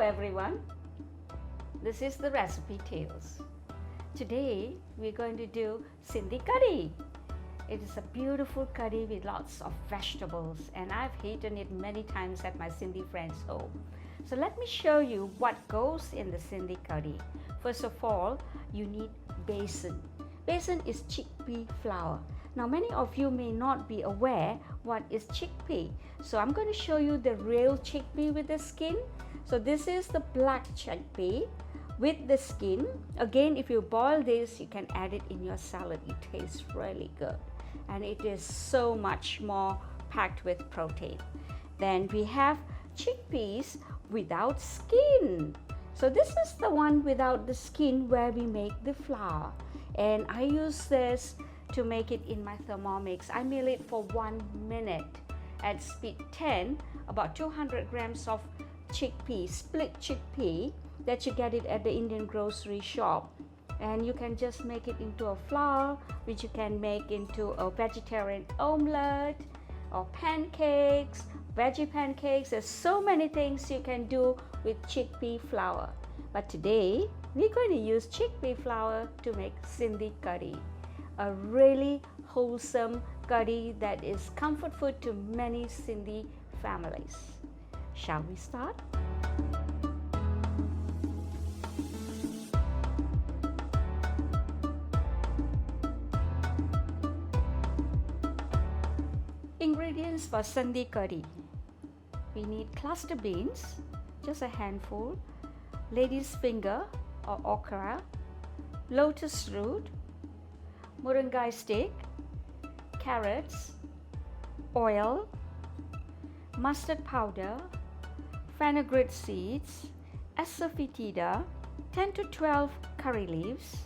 everyone, this is the Recipe Tales. Today we're going to do Sindhi Kadhi. It is a beautiful curry with lots of vegetables, and I've eaten it many times at my Sindhi friends' home. So let me show you what goes in the Sindhi Kadhi. First of all, you need besan. Besan is chickpea flour. Now many of you may not be aware what is chickpea. So I'm going to show you the real chickpea with the skin. So this is the black chickpea with the skin. Again, if you boil this, you can add it in your salad. It tastes really good. And it is so much more packed with protein. Then we have chickpeas without skin. So this is the one without the skin where we make the flour. And I use this to make it in my Thermomix. I mill it for 1 minute at speed 10, about 200 grams of chickpea, split chickpea, that you get it at the Indian grocery shop. And you can just make it into a flour, which you can make into a vegetarian omelette or pancakes, veggie pancakes. There's so many things you can do with chickpea flour. But today, we're going to use chickpea flour to make Sindhi Kadhi, a really wholesome curry that is comfort food to many Sindhi families. Shall we start? Ingredients for Sindhi Kadhi. We need cluster beans, just a handful, lady's finger or okra, lotus root, Murangai stick, carrots, oil, mustard powder, fenugreek seeds, Asafoetida, 10 to 12 curry leaves,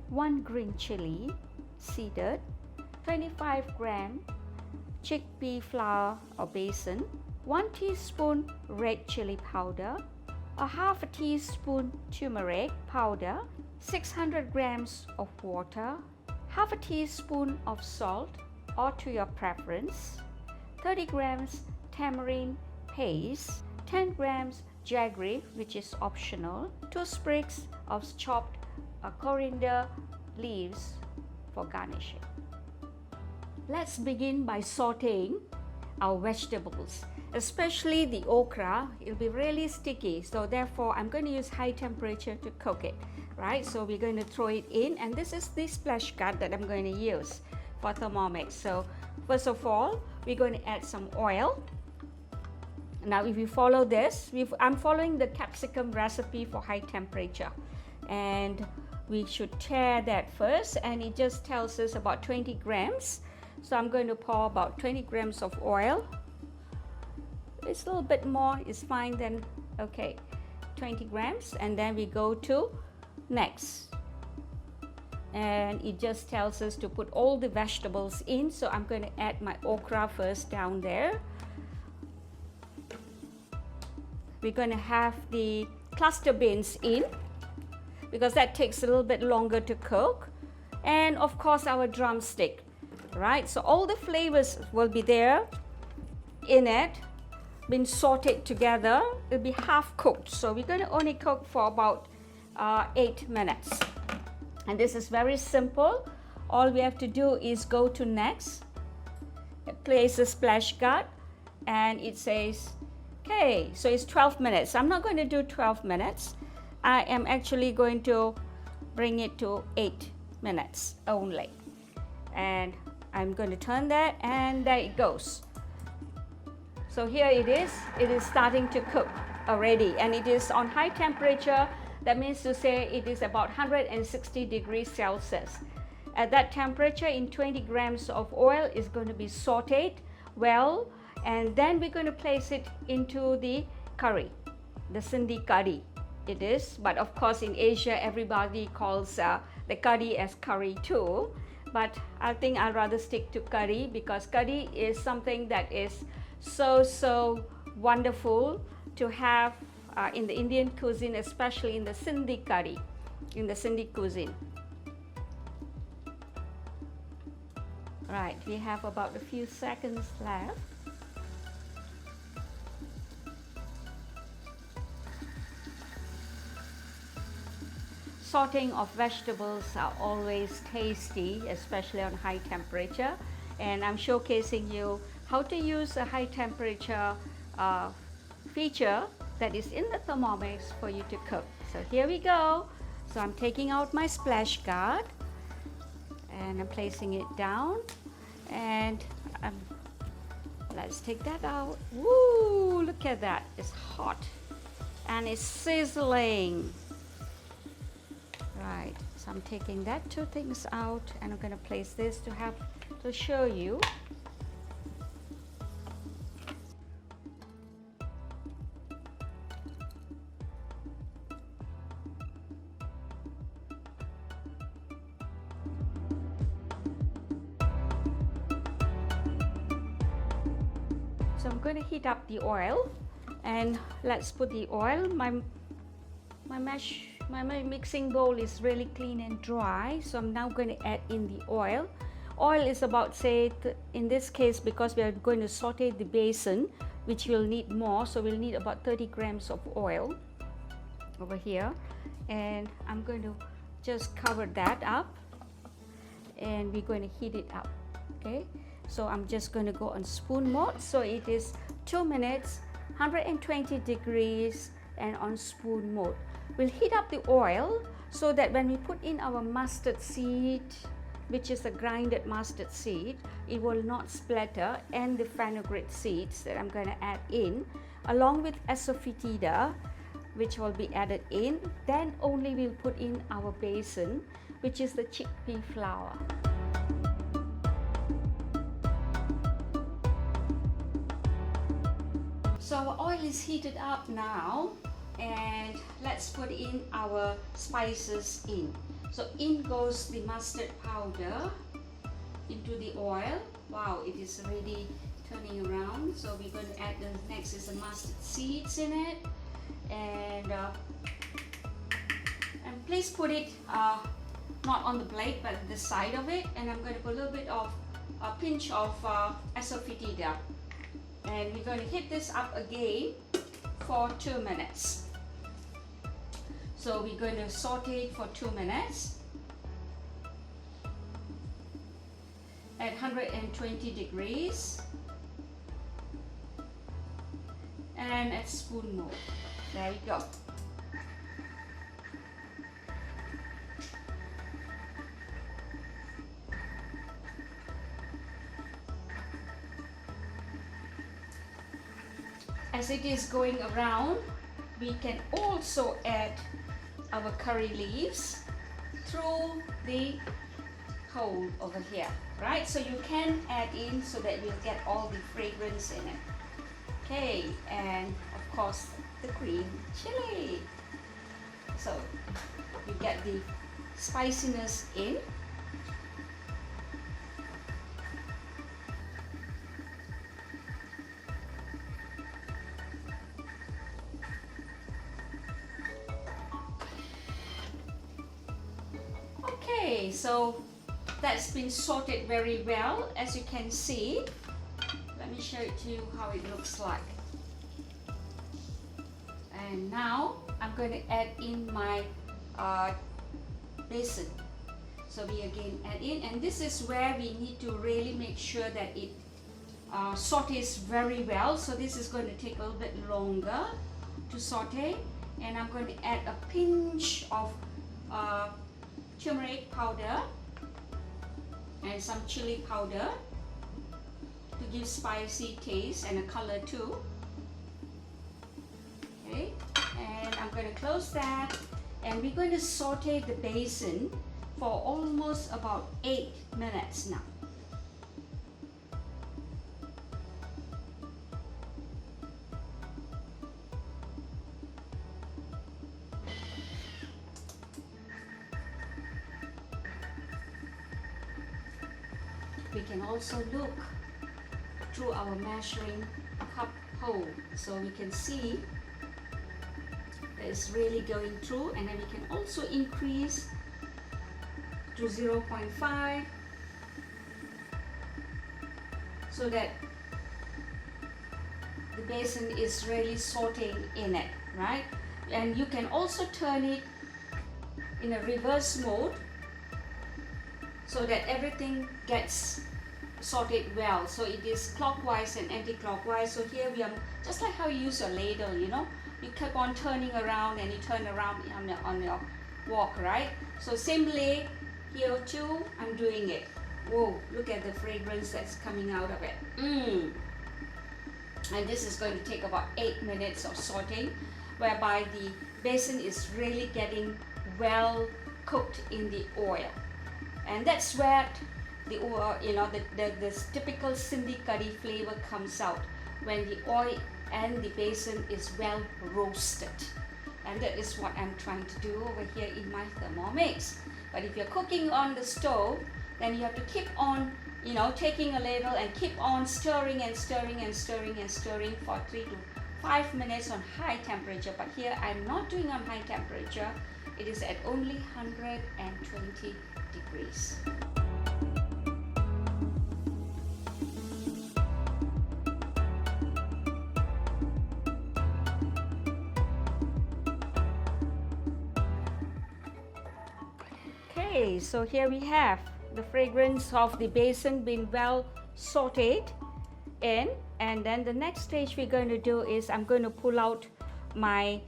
1 green chilli, seeded, 25 gram chickpea flour or besan, 1 teaspoon red chili powder, a half a teaspoon turmeric powder, 600 grams of water, half a teaspoon of salt or to your preference, 30 grams tamarind paste, 10 grams jaggery, which is optional, 2 sprigs of chopped coriander leaves for garnishing. Let's begin by sauteing our vegetables, especially the okra. It'll be really sticky, so therefore I'm going to use high temperature to cook it, right? So we're going to throw it in, and this is the splash guard that I'm going to use for Thermomix. So first of all, we're going to add some oil. Now if you follow this, I'm following the capsicum recipe for high temperature, and we should tear that first, and it just tells us about 20 grams. So I'm going to pour about 20 grams of oil. It's a little bit more, it's fine then. Okay, 20 grams, and then we go to next. And it just tells us to put all the vegetables in. So I'm going to add my okra first down there. We're going to have the cluster beans in, because that takes a little bit longer to cook. And of course our drumstick, right? So all the flavors will be there in it, been sauteed together. It'll be half cooked, so we're going to only cook for about 8 minutes. And this is very simple. All we have to do is go to next, place the splash guard, and it says okay, so it's 12 minutes. I'm not going to do 12 minutes. I am actually going to bring it to 8 minutes only, and I'm going to turn that, and there it goes. So here it is starting to cook already, and it is on high temperature. That means to say it is about 160 degrees Celsius. At that temperature, in 20 grams of oil is going to be sauteed well, and then we're going to place it into the curry, the Sindhi Kadhi it is. But of course in Asia everybody calls the curry as curry too, but I think I'd rather stick to curry, because curry is something that is so wonderful to have in the Indian cuisine, especially in the Sindhi Kadhi, in the Sindhi cuisine. Right, we have about a few seconds left. sauteing of vegetables are always tasty, especially on high temperature. And I'm showcasing you how to use a high temperature feature that is in the Thermomix for you to cook. So here we go. So I'm taking out my splash guard and I'm placing it down, and let's take that out. Woo, look at that, it's hot and it's sizzling. Right, so I'm taking that two things out and I'm going to place this to show you. So I'm going to heat up the oil, and let's put the oil. My mixing bowl is really clean and dry, so I'm now going to add in the oil. Oil is about, say, in this case, because we are going to saute the besan, which we'll need more, so we'll need about 30 grams of oil over here, and I'm going to just cover that up, and we're going to heat it up. Okay, so I'm just going to go on spoon mode, so it is 2 minutes, 120 degrees, and on spoon mode. We'll heat up the oil so that when we put in our mustard seed, which is a grinded mustard seed, it will not splatter, and the fenugreek seeds that I'm going to add in, along with Asafoetida, which will be added in. Then only we'll put in our besan, which is the chickpea flour. So our oil is heated up now, and let's put in our spices in. So in goes the mustard powder into the oil. Wow, it is already turning around. So we're going to add the next is the mustard seeds in it, and please put it not on the plate but the side of it. And I'm going to put a little bit of a pinch of Asafoetida, and we're going to heat this up again for 2 minutes. So we're going to saute it for 2 minutes at 120 degrees and at spoon mode. There we go. As it is going around, we can also add our curry leaves through the hole over here, right? So you can add in so that you'll get all the fragrance in it. Okay, and of course the green chili. So you get the spiciness in. Okay, so that's been sauteed very well, as you can see. Let me show it to you how it looks like. And now I'm going to add in my besan. So we again add in, and this is where we need to really make sure that it sautés very well. So this is going to take a little bit longer to saute, and I'm going to add a pinch of turmeric powder and some chili powder to give spicy taste and a color too. Okay, and I'm going to close that, and we're going to saute the besan for almost about 8 minutes now. We can also look through our measuring cup hole, so we can see that it's really going through, and then we can also increase to 0.5 so that the besan is really sauteing in it, right? And you can also turn it in a reverse mode so that everything gets sauteed well. So it is clockwise and anti-clockwise. So here we are, just like how you use your ladle, you know, you keep on turning around and you turn around on your wok, right? So similarly here too, I'm doing it. Whoa, look at the fragrance that's coming out of it. And this is going to take about 8 minutes of sauteing, whereby the besan is really getting well cooked in the oil. And that's where the oil, you know, the typical Sindhi Kadhi flavor comes out, when the oil and the besan is well roasted. And that is what I'm trying to do over here in my Thermomix. But if you're cooking on the stove, then you have to keep on, you know, taking a ladle and keep on stirring and stirring and stirring and stirring for 3 to 5 minutes on high temperature. But here I'm not doing on high temperature. It is at only 120 degrees. Okay, so here we have the fragrance of the besan being well sauteed in, and then the next stage we're going to do is I'm going to pull out my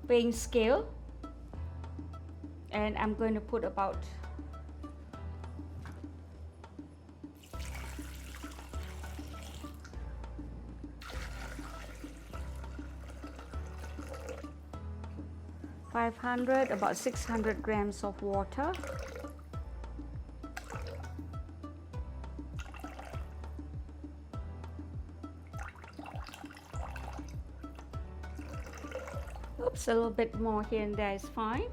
weighing scale, and I'm going to put about 500, about 600 grams of water. Oops, a little bit more here and there is fine.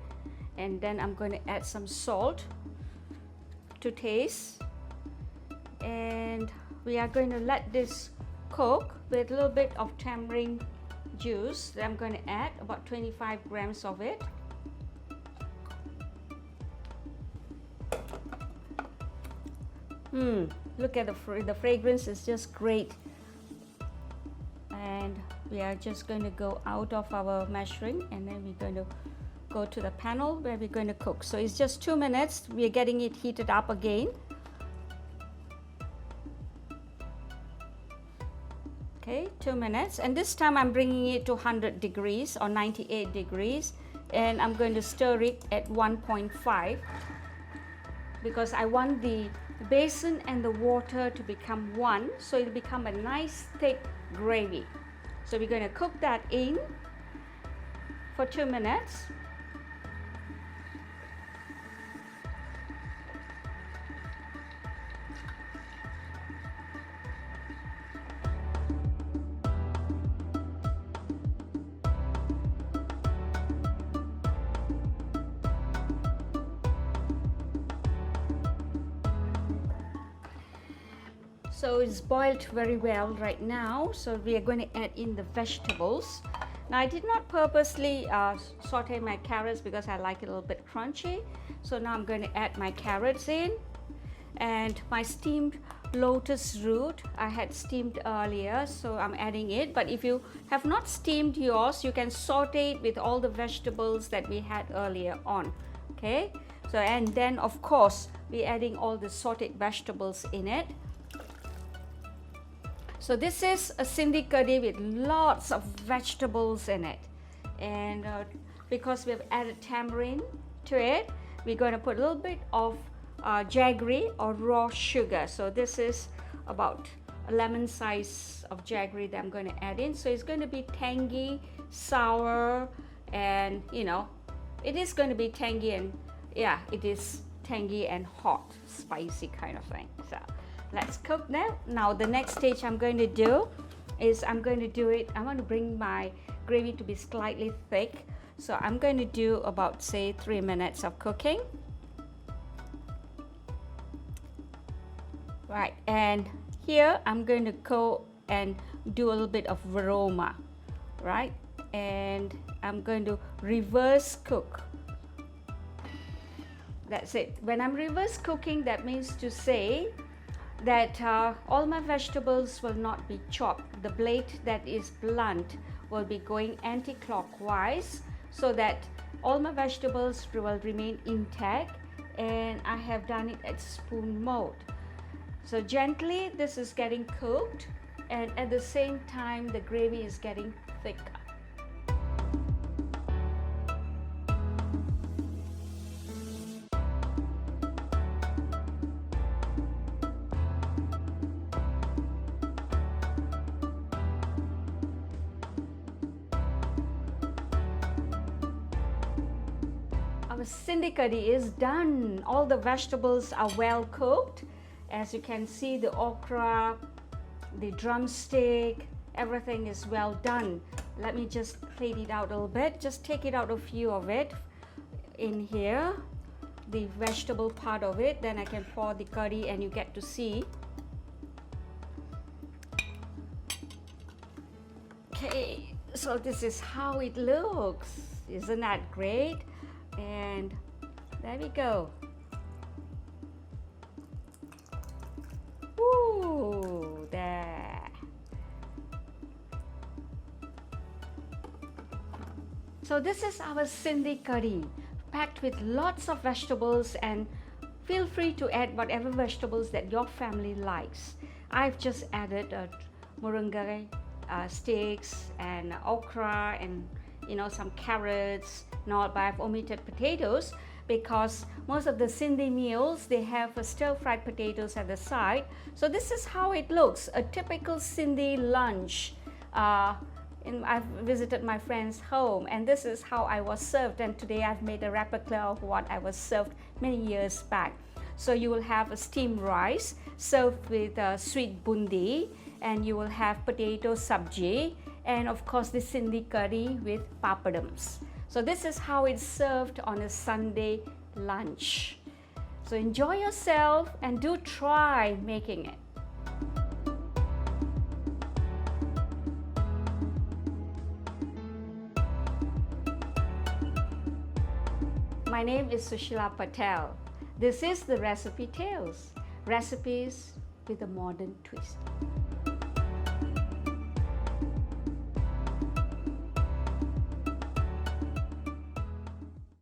And then I'm going to add some salt to taste. And we are going to let this cook with a little bit of tamarind juice that I'm going to add, about 25 grams of it. Look at the fragrance is just great. And we are just going to go out of our measuring, and then we're going to go to the panel where we're going to cook. So it's just 2 minutes. We are getting it heated up again. Okay, 2 minutes, and this time I'm bringing it to 100 degrees or 98 degrees, and I'm going to stir it at 1.5 because I want the besan and the water to become one, so it'll become a nice thick gravy. So we're going to cook that in for 2 minutes. So it's boiled very well right now, so we are going to add in the vegetables. Now I did not purposely saute my carrots because I like it a little bit crunchy. So now I'm going to add my carrots in, and my steamed lotus root I had steamed earlier, so I'm adding it. But if you have not steamed yours, you can saute it with all the vegetables that we had earlier on. Okay, so and then of course we're adding all the sauteed vegetables in it. So this is a Sindhi Kadhi with lots of vegetables in it, and because we've added tamarind to it, we're going to put a little bit of jaggery or raw sugar. So this is about a lemon size of jaggery that I'm going to add in. So it's going to be tangy, sour, and you know, it is going to be tangy, and yeah, it is tangy and hot, spicy kind of thing. So let's cook now. Now the next stage I'm going to do is I want to bring my gravy to be slightly thick. So I'm going to do about say 3 minutes of cooking. Right, and here I'm going to go and do a little bit of aroma, right? And I'm going to reverse cook. That's it. When I'm reverse cooking, that means to say that all my vegetables will not be chopped. The blade that is blunt will be going anti-clockwise, so that All my vegetables will remain intact, and I have done it at spoon mode. So gently this is getting cooked, and at the same time the gravy is getting thicker. Our Sindhi Kadhi is done. All the vegetables are well cooked. As you can see, the okra, the drumstick, everything is well done. Let me just plate it out a little bit. Just take it out a few of it in here, the vegetable part of it. Then I can pour the curry and you get to see. Okay, so this is how it looks. Isn't that great? And there we go. Woo, there. So this is our Sindhi Kadhi, packed with lots of vegetables, and feel free to add whatever vegetables that your family likes. I've just added Murangai sticks and okra and some carrots, but I've omitted potatoes because most of the Sindhi meals, they have stir-fried potatoes at the side. So this is how it looks, a typical Sindhi lunch. I've visited my friend's home, and this is how I was served, and today I've made a replica of what I was served many years back. So you will have a steamed rice served with sweet bundi, and you will have potato sabji, and of course the Sindhi curry with papadums. So this is how it's served on a Sunday lunch. So enjoy yourself and do try making it. My name is Sushila Patel. This is the Recipe Tales, recipes with a modern twist.